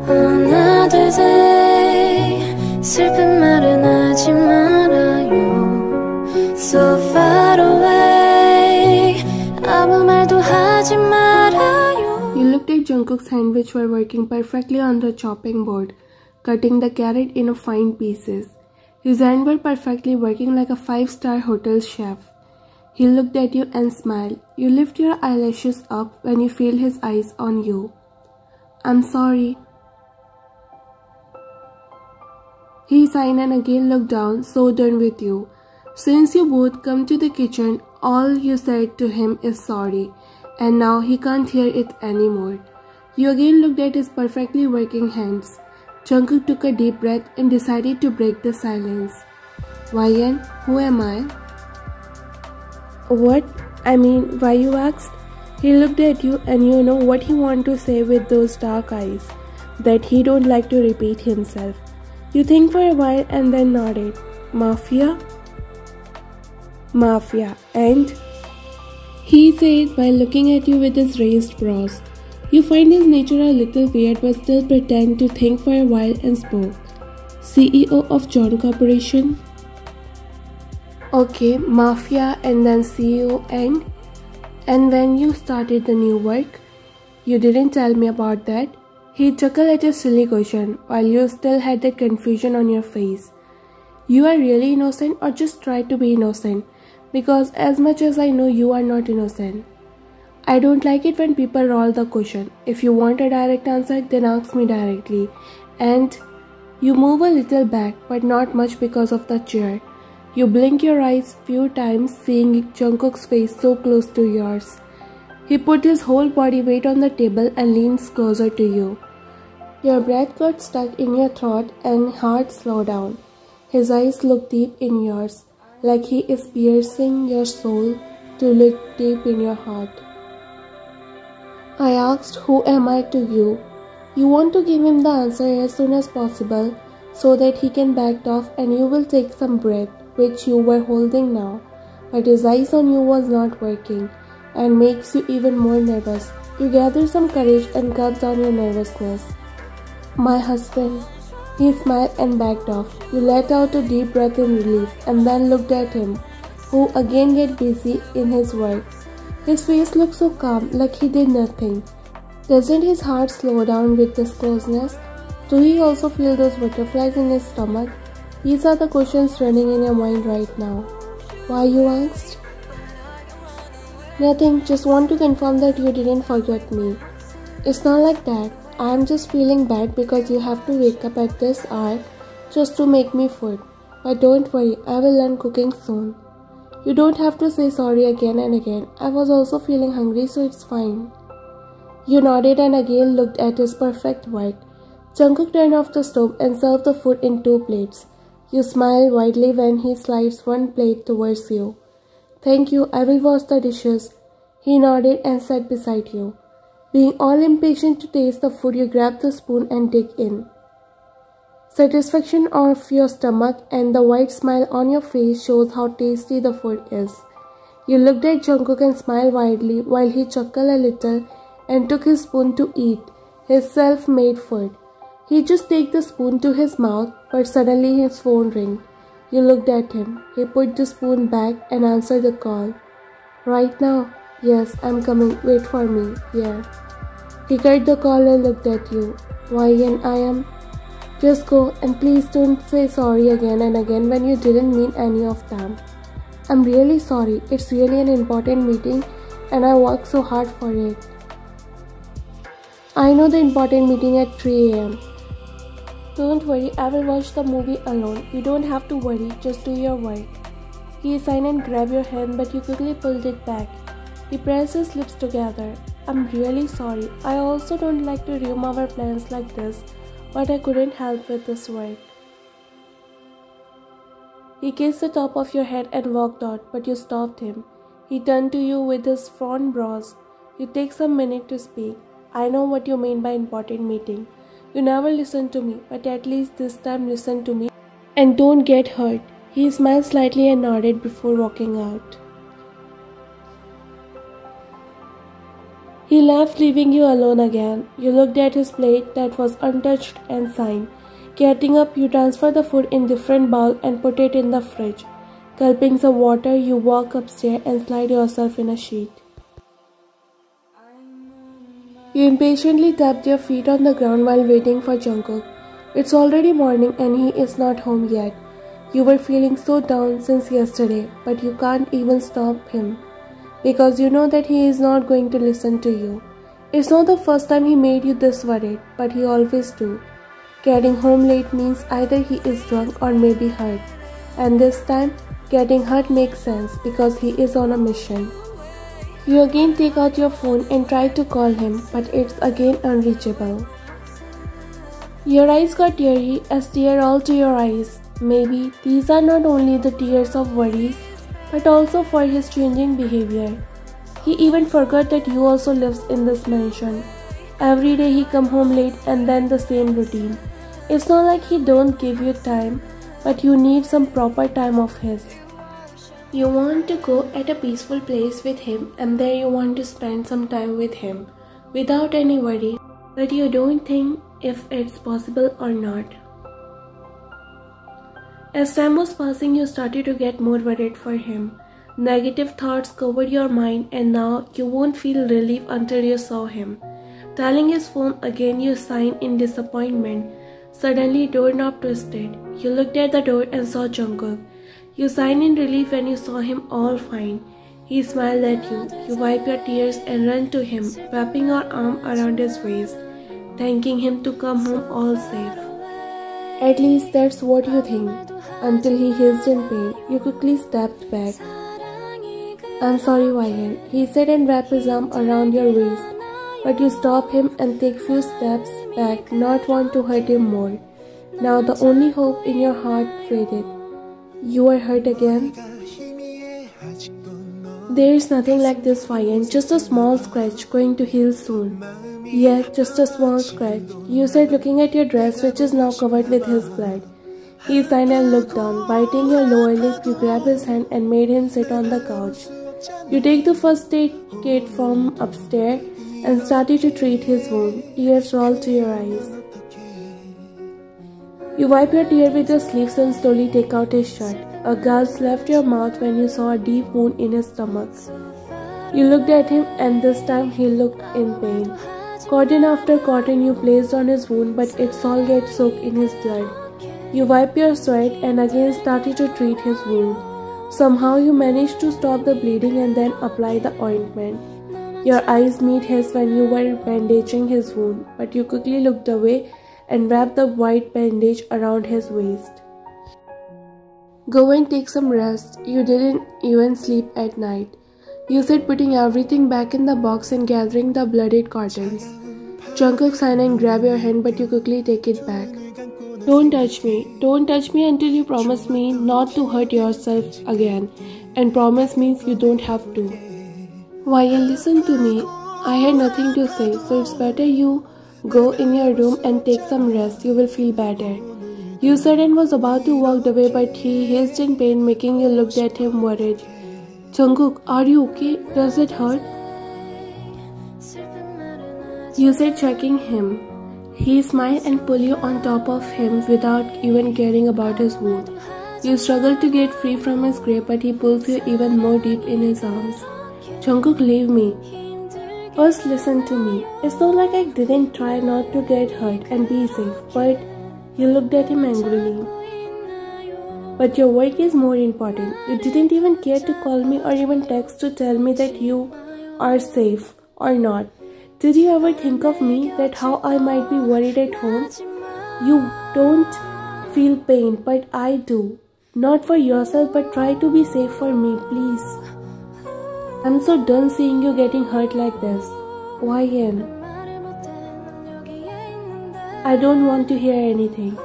하나 둘셋 슬픈 말은 하지 말아요. So far away 아무 말도 하지 말아요. You looked at Jungkook's hand, which were working perfectly on the chopping board, cutting the carrot into fine pieces. His hands were perfectly working like a 5-star hotel chef. He looked at you and smiled. You lift your eyelashes up when you feel his eyes on you. I'm sorry. He sighed and again looked down, so done with you. Since you both come to the kitchen, all you said to him is sorry, and now he can't hear it anymore. You again looked at his perfectly working hands. Jungkook took a deep breath and decided to break the silence. YN, who am I? What? I mean, why you asked? He looked at you and you know what he wanted to say with those dark eyes, that he don't like to repeat himself. You think for a while and then nodded. Mafia? Mafia. And? He said while looking at you with his raised brows. You find his nature a little weird but still pretend to think for a while and spoke. CEO of John Corporation? Okay, Mafia and then CEO and when you started the new work? You didn't tell me about that. He chuckled at your silly question while you still had that confusion on your face. You are really innocent or just try to be innocent? Because as much as I know you are not innocent. I don't like it when people roll the question. If you want a direct answer, then ask me directly. And you move a little back, but not much because of the chair. You blink your eyes few times, seeing Jungkook's face so close to yours. He put his whole body weight on the table and leans closer to you. Your breath got stuck in your throat and heart slowed down. His eyes look deep in yours, like he is piercing your soul to look deep in your heart. I asked, who am I to you? You want to give him the answer as soon as possible so that he can back off and you will take some breath, which you were holding now. But his eyes on you was not working and makes you even more nervous. You gather some courage and calm down your nervousness. My husband. He smiled and backed off. You let out a deep breath in relief and then looked at him, who again get busy in his work. His face looked so calm, like he did nothing. Doesn't his heart slow down with this closeness? Do he also feel those butterflies in his stomach? These are the questions running in your mind right now. Why, you asked? Nothing, just want to confirm that you didn't forget me. It's not like that. I'm just feeling bad because you have to wake up at this hour just to make me food. But don't worry, I will learn cooking soon. You don't have to say sorry again and again. I was also feeling hungry, so it's fine. You nodded and again looked at his perfect work. Jungkook turned off the stove and served the food in 2 plates. You smile widely when he slides 1 plate towards you. Thank you, I will wash the dishes. He nodded and sat beside you. Being all impatient to taste the food, you grab the spoon and dig in. Satisfaction of your stomach and the wide smile on your face shows how tasty the food is. You looked at Jungkook and smiled widely while he chuckled a little and took his spoon to eat his self-made food. He just take the spoon to his mouth, but suddenly his phone rang. You looked at him. He put the spoon back and answered the call. Right now? Yes, I'm coming. Wait for me. Yeah. He cut the call and looked at you. Why, and I am? Just go and please don't say sorry again and again when you didn't mean any of them. I'm really sorry. It's really an important meeting and I worked so hard for it. I know the important meeting at 3 AM. Don't worry, I will watch the movie alone. You don't have to worry, just do your work. He signed and grabbed your hand, but you quickly pulled it back. He pressed his lips together. I'm really sorry. I also don't like to ruin our plans like this, but I couldn't help with this work. He kissed the top of your head and walked out, but you stopped him. He turned to you with his frowned brows. You take some minute to speak. I know what you mean by important meeting. You never listen to me, but at least this time listen to me and don't get hurt. He smiled slightly and nodded before walking out. He left, leaving you alone again. You looked at his plate that was untouched and signed. Getting up, you transfer the food in different bowl and put it in the fridge. Gulping some water, you walk upstairs and slide yourself in a sheet. You impatiently tapped your feet on the ground while waiting for Jungkook. It's already morning and he is not home yet. You were feeling so down since yesterday, but you can't even stop him. Because you know that he is not going to listen to you. It's not the first time he made you this worried, but he always do. Getting home late means either he is drunk or maybe hurt. And this time, getting hurt makes sense because he is on a mission. You again take out your phone and try to call him, but it's again unreachable. Your eyes got teary as tears roll to your eyes. Maybe these are not only the tears of worries, but also for his changing behavior. He even forgot that you also lives in this mansion. Every day he come home late and then the same routine. It's not like he don't give you time, but you need some proper time of his. You want to go at a peaceful place with him and there you want to spend some time with him without any worry, but you don't think if it's possible or not. As time was passing, you started to get more worried for him. Negative thoughts covered your mind and now you won't feel relief until you saw him. Dialing his phone again, you sighed in disappointment. Suddenly, doorknob twisted. You looked at the door and saw Jungkook. You sighed in relief when you saw him all fine. He smiled at you. You wipe your tears and run to him, wrapping your arm around his waist, thanking him to come home all safe. At least that's what you think. Until he hissed in pain, you quickly stepped back. I'm sorry, Ryan, he said and wrapped his arm around your waist. But you stop him and take few steps back, not want to hurt him more. Now the only hope in your heart faded. You are hurt again? There is nothing like this, Ryan, just a small scratch going to heal soon. Yes, just a small scratch, you said looking at your dress which is now covered with his blood. He sighed and looked down. Biting your lower lip, you grabbed his hand and made him sit on the couch. You take the first aid kit from upstairs and started to treat his wound. Tears rolled to your eyes. You wipe your tear with your sleeves and slowly take out his shirt. A gasp left your mouth when you saw a deep wound in his stomach. You looked at him and this time he looked in pain. Cotton after cotton you placed on his wound, but it's all get soaked in his blood. You wipe your sweat and again started to treat his wound. Somehow you managed to stop the bleeding and then apply the ointment. Your eyes meet his when you were bandaging his wound, but you quickly looked away and wrapped the white bandage around his waist. Go and take some rest. You didn't even sleep at night. You said, putting everything back in the box and gathering the bloodied cottons. Jungkook sighed and grabbed your hand, but you quickly take it back. Don't touch me. Don't touch me until you promise me not to hurt yourself again. And promise means you don't have to. Ryan, listen to me. I had nothing to say, so it's better you go in your room and take some rest. You will feel better. You said and was about to walk away, but he hissed in pain, making you look at him worried. Jungkook, are you okay? Does it hurt? You said, checking him. He smiled and pulled you on top of him without even caring about his wound. You struggle to get free from his grip, but he pulls you even more deep in his arms. Jungkook, leave me. First, listen to me. It's not like I didn't try not to get hurt and be safe, but you looked at him angrily. But your work is more important. You didn't even care to call me or even text to tell me that you are safe or not. Did you ever think of me, that how I might be worried at home? You don't feel pain, but I do. Not for yourself, but try to be safe for me, please. I'm so done seeing you getting hurt like this. Ryan, I don't want to hear anything.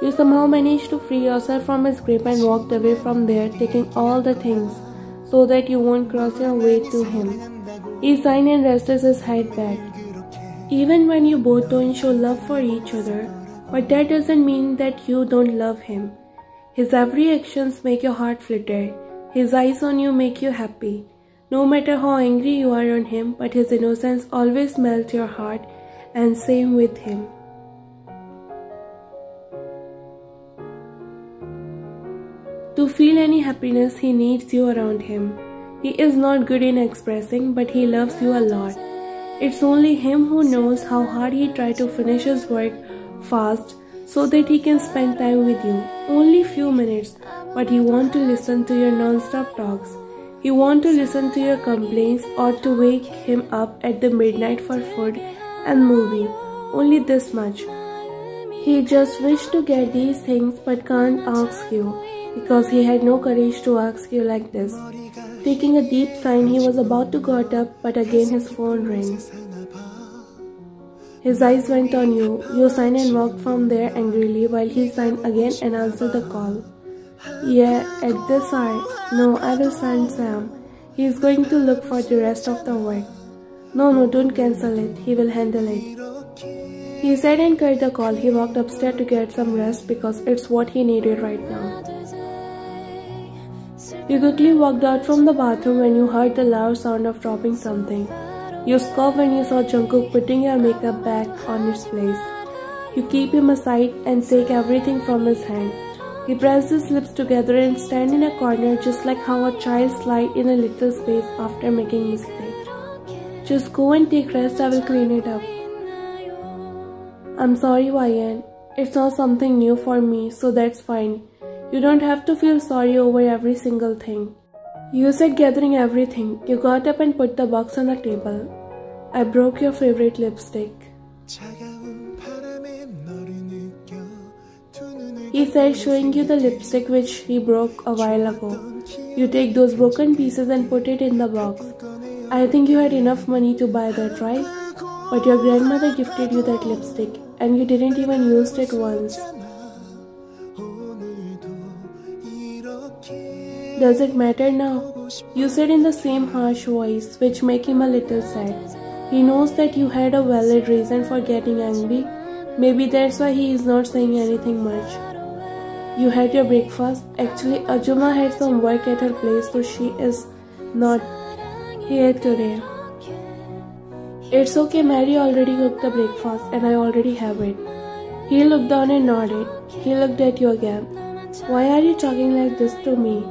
You somehow managed to free yourself from his grip and walked away from there, taking all the things so that you won't cross your way to him. He sighed and rested his head back. Even when you both don't show love for each other, but that doesn't mean that you don't love him. His every actions make your heart flutter. His eyes on you make you happy. No matter how angry you are on him, but his innocence always melts your heart, and same with him. To feel any happiness, he needs you around him. He is not good in expressing, but he loves you a lot. It's only him who knows how hard he tried to finish his work fast so that he can spend time with you. Only few minutes, but he wants to listen to your non-stop talks. He wants to listen to your complaints or to wake him up at the midnight for food and movie. Only this much. He just wished to get these things but can't ask you, because he had no courage to ask you like this. Taking a deep sigh, he was about to get up, but again his phone rang. His eyes went on you. You signed and walked from there angrily while he signed again and answered the call. Yeah, at this hour. No, I will send Sam. He is going to look for the rest of the work. No, don't cancel it. He will handle it. He said and cut the call. He walked upstairs to get some rest because it's what he needed right now. You quickly walked out from the bathroom when you heard the loud sound of dropping something. You scoffed when you saw Jungkook putting your makeup back on its place. You keep him aside and take everything from his hand. He pressed his lips together and stand in a corner just like how a child slides in a little space after making a mistake. Just go and take rest, I will clean it up. I'm sorry, YN. It's not something new for me, so that's fine. You don't have to feel sorry over every single thing. You said gathering everything. You got up and put the box on the table. I broke your favorite lipstick. He said, showing you the lipstick which he broke a while ago. You take those broken pieces and put it in the box. I think you had enough money to buy that, right? But your grandmother gifted you that lipstick and you didn't even use it once. Does it matter now? You said in the same harsh voice, which made him a little sad. He knows that you had a valid reason for getting angry. Maybe that's why he is not saying anything much. You had your breakfast. Actually, Ajuma had some work at her place, so she is not here today. It's okay, Mary already cooked the breakfast and I already have it. He looked down and nodded. He looked at you again. Why are you talking like this to me?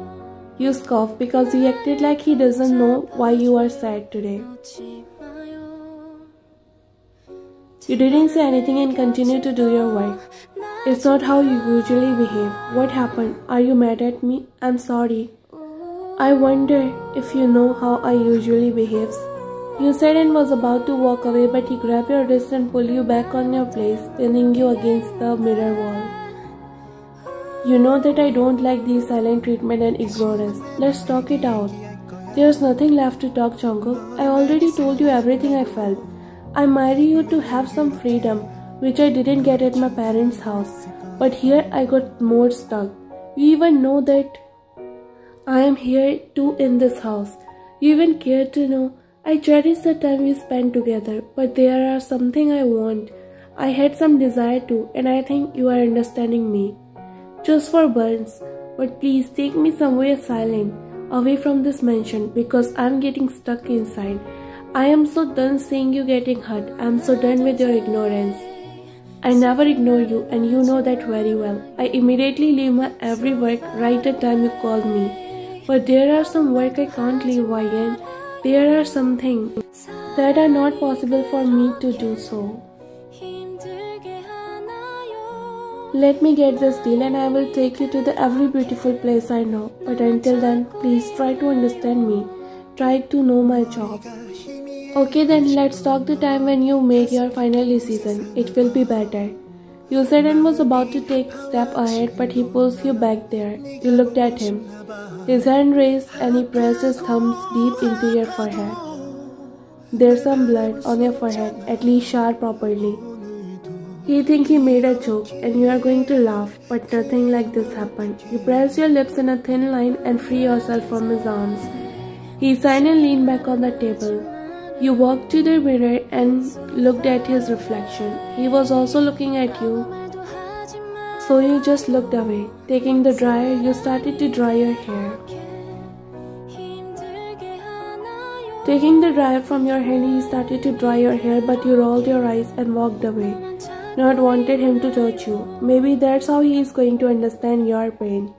You scoffed because he acted like he doesn't know why you are sad today. You didn't say anything and continued to do your work. It's not how you usually behave. What happened? Are you mad at me? I'm sorry. I wonder if you know how I usually behave. You said and was about to walk away, but he grabbed your wrist and pulled you back on your place, pinning you against the mirror wall. You know that I don't like these silent treatment and ignorance. Let's talk it out. There's nothing left to talk, Jungkook. I already told you everything I felt. I married you to have some freedom, which I didn't get at my parents' house. But here I got more stuck. You even know that I am here too in this house. You even care to know I cherish the time we spent together, but there are something I want. I had some desire too, and I think you are understanding me. Just for once, but please take me somewhere silent, away from this mansion, because I'm getting stuck inside. I am so done seeing you getting hurt. I'm so done with your ignorance. I never ignore you, and you know that very well. I immediately leave my every work right at the time you call me. But there are some work I can't leave, YN. There are some things that are not possible for me to do so. Let me get this deal and I will take you to the every beautiful place I know. But until then, please try to understand me. Try to know my job. Okay, then let's talk the time when you made your final decision. It will be better. You said and was about to take a step ahead, but he pulls you back there. You looked at him. His hand raised and he pressed his thumbs deep into your forehead. There's some blood on your forehead, at least shower properly. He thinks he made a joke and you are going to laugh, but nothing like this happened. You press your lips in a thin line and free yourself from his arms. He sighed and leaned back on the table. You walked to the mirror and looked at his reflection. He was also looking at you, so you just looked away. Taking the dryer, you started to dry your hair. Taking the dryer from your hand, he started to dry your hair, but you rolled your eyes and walked away. Not wanted him to touch you. Maybe that's how he is going to understand your pain.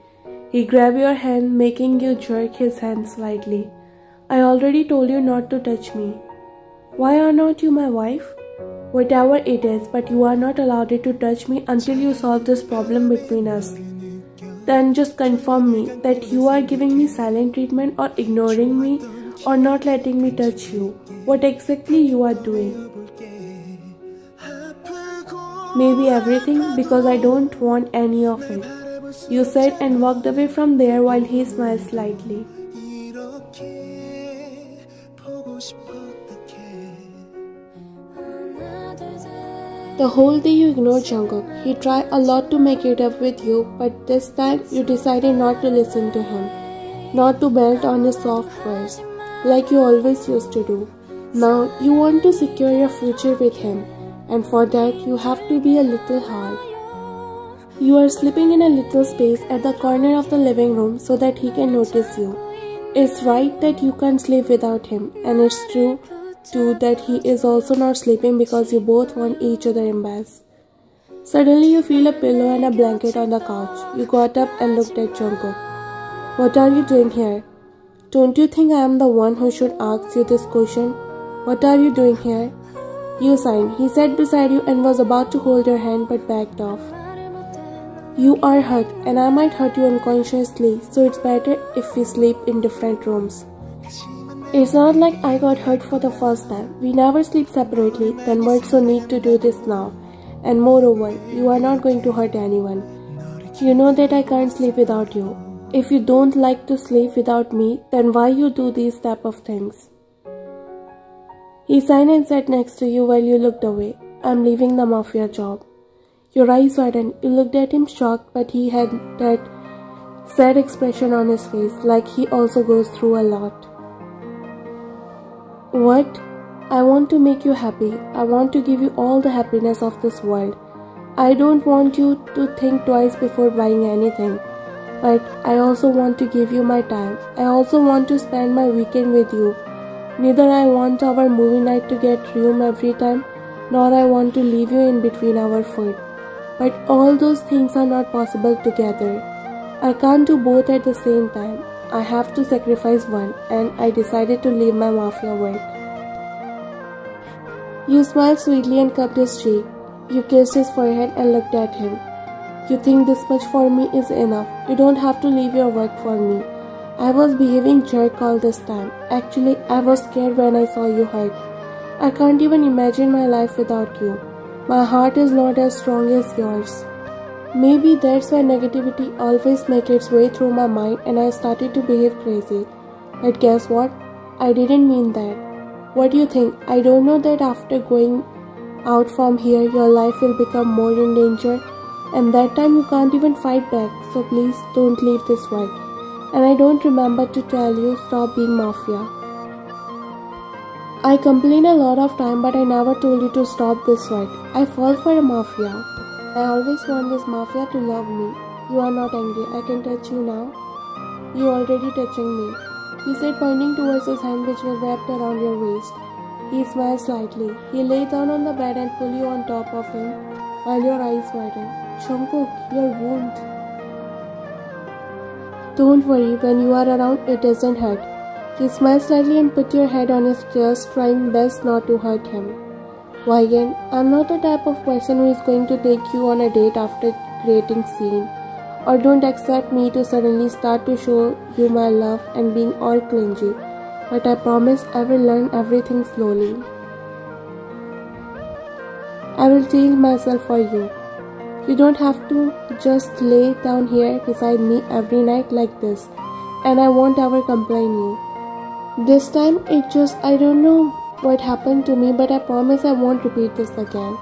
He grabbed your hand, making you jerk his hand slightly. I already told you not to touch me. Why are not you my wife? Whatever it is, but you are not allowed to touch me until you solve this problem between us. Then just confirm me that you are giving me silent treatment or ignoring me or not letting me touch you. What exactly you are doing? Maybe everything, because I don't want any of it. You said and walked away from there while he smiled slightly. The whole day you ignored Jungkook. He tried a lot to make it up with you, but this time you decided not to listen to him, not to melt on his soft words, like you always used to do. Now you want to secure your future with him, and for that you have to be a little hard. You are sleeping in a little space at the corner of the living room so that he can notice you. It's right that you can't sleep without him, and it's true too that he is also not sleeping because you both want each other in bed. Suddenly you feel a pillow and a blanket on the couch. You got up and looked at Jungkook. What are you doing here? Don't you think I am the one who should ask you this question? What are you doing here? You signed. He sat beside you and was about to hold your hand but backed off. You are hurt and I might hurt you unconsciously, so it's better if we sleep in different rooms. It's not like I got hurt for the first time. We never sleep separately, then what's so need to do this now? And moreover, you are not going to hurt anyone. You know that I can't sleep without you. If you don't like to sleep without me, then why you do these type of things? He signed and sat next to you while you looked away. I'm leaving the mafia job. Your eyes widened. You looked at him shocked, but he had that sad expression on his face, like he also goes through a lot. What? I want to make you happy. I want to give you all the happiness of this world. I don't want you to think twice before buying anything. But I also want to give you my time. I also want to spend my weekend with you. Neither I want our movie night to get ruined every time, nor I want to leave you in between our food. But all those things are not possible together. I can't do both at the same time. I have to sacrifice one, and I decided to leave my mafia work. You smiled sweetly and cupped his cheek. You kissed his forehead and looked at him. You think this much for me is enough. You don't have to leave your work for me. I was behaving jerk all this time. Actually, I was scared when I saw you hurt. I can't even imagine my life without you. My heart is not as strong as yours. Maybe that's why negativity always makes its way through my mind and I started to behave crazy. But guess what? I didn't mean that. What do you think? I don't know that after going out from here, your life will become more in danger. And that time you can't even fight back. So please don't leave this work. And I don't remember to tell you stop being mafia. I complain a lot of time, but I never told you to stop this work. I fall for a mafia. I always want this mafia to love me. You are not angry. I can touch you now. You already touching me. He said, pointing towards his hand which was wrapped around your waist. He smiled slightly. He lay down on the bed and pulled you on top of him while your eyes widened. Jungkook, your wound. Don't worry, when you are around, it doesn't hurt. You smiled slightly and put your head on his chest, trying best not to hurt him. Why, I'm not the type of person who is going to take you on a date after creating scene. Or don't expect me to suddenly start to show you my love and being all clingy. But I promise I will learn everything slowly. I will change myself for you. You don't have to just lay down here beside me every night like this. And I won't ever complain you. This time I don't know what happened to me, but I promise I won't repeat this again.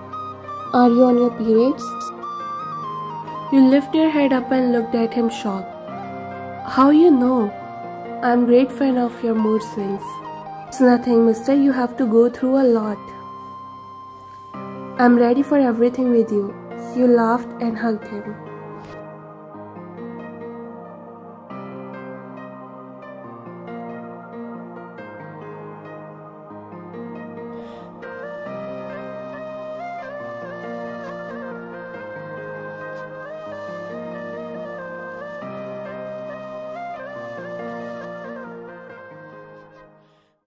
Are you on your periods? You lift your head up and looked at him shocked. How you know? I'm great fan of your mood swings. It's nothing, mister. You have to go through a lot. I'm ready for everything with you. You laughed and hugged him.